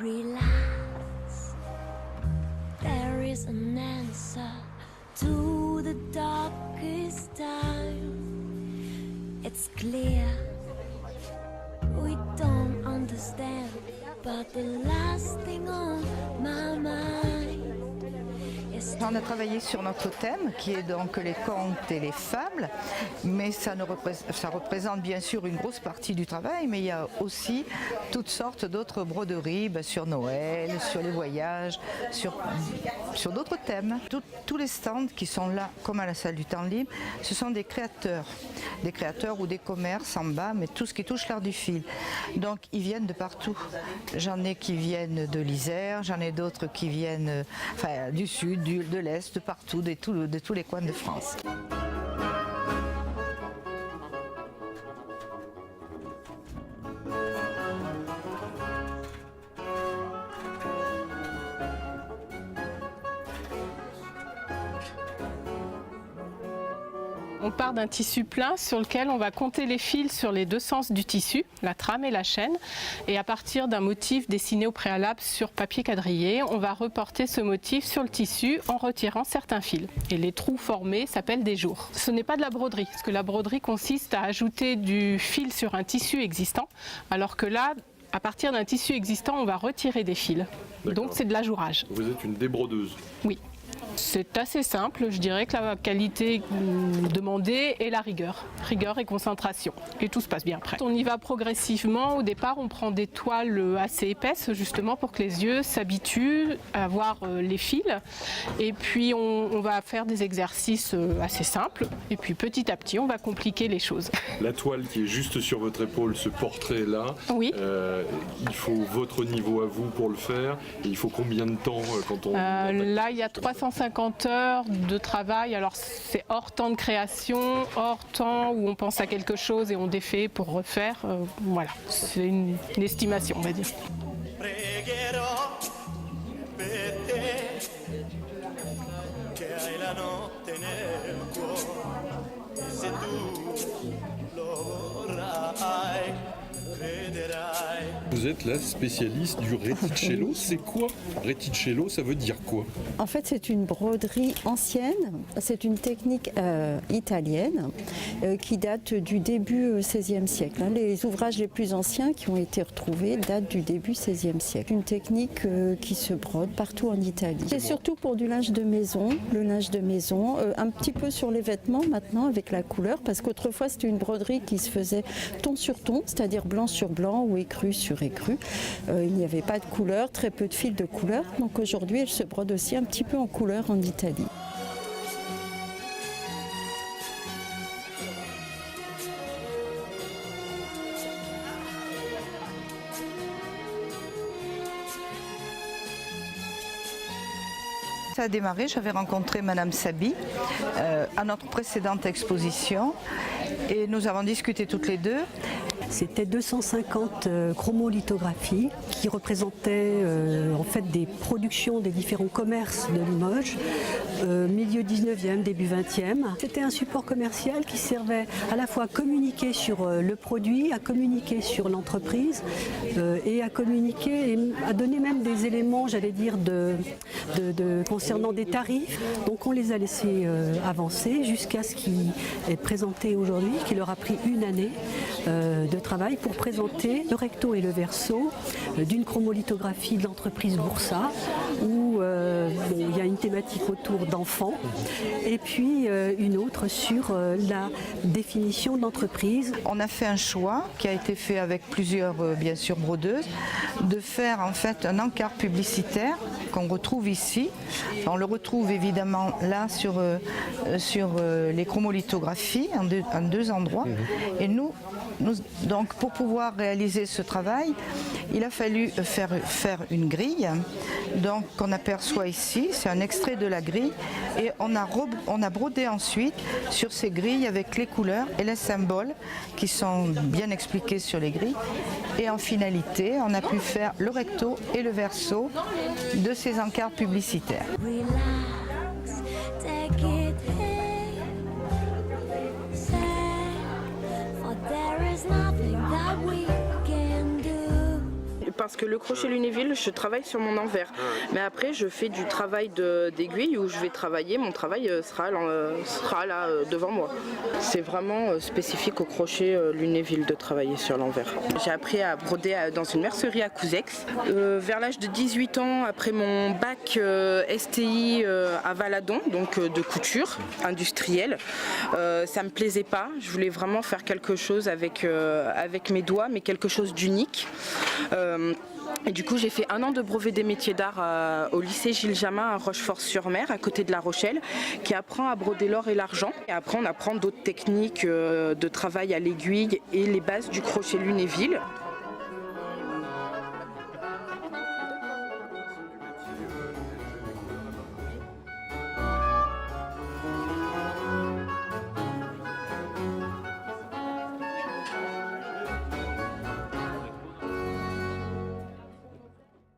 Relax, there is an answer to the darkest time. It's clear, we don't understand, but the last thing on my mind is... On a travaillé sur notre thème qui est donc les contes et les fables, mais ça représente bien sûr une grosse partie du travail, mais il y a aussi toutes sortes d'autres broderies sur Noël, sur les voyages, sur d'autres thèmes. Tous les stands qui sont là, comme à la salle du temps libre, ce sont des créateurs ou des commerces en bas, mais tout ce qui touche l'art du fil. Donc ils viennent de partout. J'en ai qui viennent de l'Isère, j'en ai d'autres qui viennent du sud, de l'Est, de partout, de tous les coins de France. On part d'un tissu plein sur lequel on va compter les fils sur les deux sens du tissu, la trame et la chaîne. Et à partir d'un motif dessiné au préalable sur papier quadrillé, on va reporter ce motif sur le tissu en retirant certains fils. Et les trous formés s'appellent des jours. Ce n'est pas de la broderie, parce que la broderie consiste à ajouter du fil sur un tissu existant, alors que là, à partir d'un tissu existant, on va retirer des fils. Donc c'est de l'ajourage. Vous êtes une débrodeuse? Oui. C'est assez simple, je dirais que la qualité demandée est la rigueur et concentration, et tout se passe bien après. On y va progressivement, au départ on prend des toiles assez épaisses justement pour que les yeux s'habituent à voir les fils, et puis on va faire des exercices assez simples, et puis petit à petit on va compliquer les choses. La toile qui est juste sur votre épaule, ce portrait là, oui. Il faut votre niveau à vous pour le faire, et il faut combien de temps quand on... Là il y a 350 heures de travail, alors c'est hors temps de création, hors temps où on pense à quelque chose et on défait pour refaire, voilà, c'est une estimation on va dire. Vous êtes la spécialiste du reticello. C'est quoi reticello? Ça veut dire quoi? En fait, c'est une broderie ancienne. C'est une technique italienne qui date du début XVIe siècle. Les ouvrages les plus anciens qui ont été retrouvés datent du début XVIe siècle. Une technique qui se brode partout en Italie. C'est surtout pour du linge de maison, le linge de maison, un petit peu sur les vêtements maintenant avec la couleur, parce qu'autrefois c'était une broderie qui se faisait ton sur ton, c'est-à-dire blanc sur blanc ou écru sur écru. Il n'y avait pas de couleur, très peu de fils de couleur. Donc aujourd'hui, elle se brode aussi un petit peu en couleur en Italie. Ça a démarré, j'avais rencontré Madame Sabi à notre précédente exposition et nous avons discuté toutes les deux. C'était 250 chromolithographies qui représentaient en fait des productions des différents commerces de Limoges, milieu 19e, début 20e. C'était un support commercial qui servait à la fois à communiquer sur le produit, à communiquer sur l'entreprise et à communiquer et à donner même des éléments, j'allais dire, concernant des tarifs. Donc on les a laissés avancer jusqu'à ce qui est présenté aujourd'hui, qui leur a pris une année de travail pour présenter le recto et le verso d'une chromolithographie de l'entreprise Boursa où il y a une thématique autour d'enfants et puis une autre sur la définition de l'entreprise. On a fait un choix qui a été fait avec plusieurs bien sûr brodeuses de faire en fait un encart publicitaire qu'on retrouve ici. On le retrouve évidemment là sur les chromolithographies en deux endroits et nous donc pour pouvoir réaliser ce travail, il a fallu faire une grille donc qu'on aperçoit ici, c'est un extrait de la grille et on a brodé ensuite sur ces grilles avec les couleurs et les symboles qui sont bien expliqués sur les grilles et en finalité on a pu faire le recto et le verso de ces encarts publicitaires. parce que le crochet Lunéville, je travaille sur mon envers. Mais après, je fais du travail d'aiguille où je vais travailler, mon travail sera là devant moi. C'est vraiment spécifique au crochet Lunéville de travailler sur l'envers. J'ai appris à broder dans une mercerie à Couzex. Vers l'âge de 18 ans, après mon bac STI à Valadon, donc de couture industrielle, ça me plaisait pas. Je voulais vraiment faire quelque chose avec mes doigts, mais quelque chose d'unique. Et du coup, j'ai fait 1 an de brevet des métiers d'art au lycée Gilles Jamin à Rochefort-sur-Mer, à côté de La Rochelle, qui apprend à broder l'or et l'argent. Et après, on apprend d'autres techniques de travail à l'aiguille et les bases du crochet Lunéville.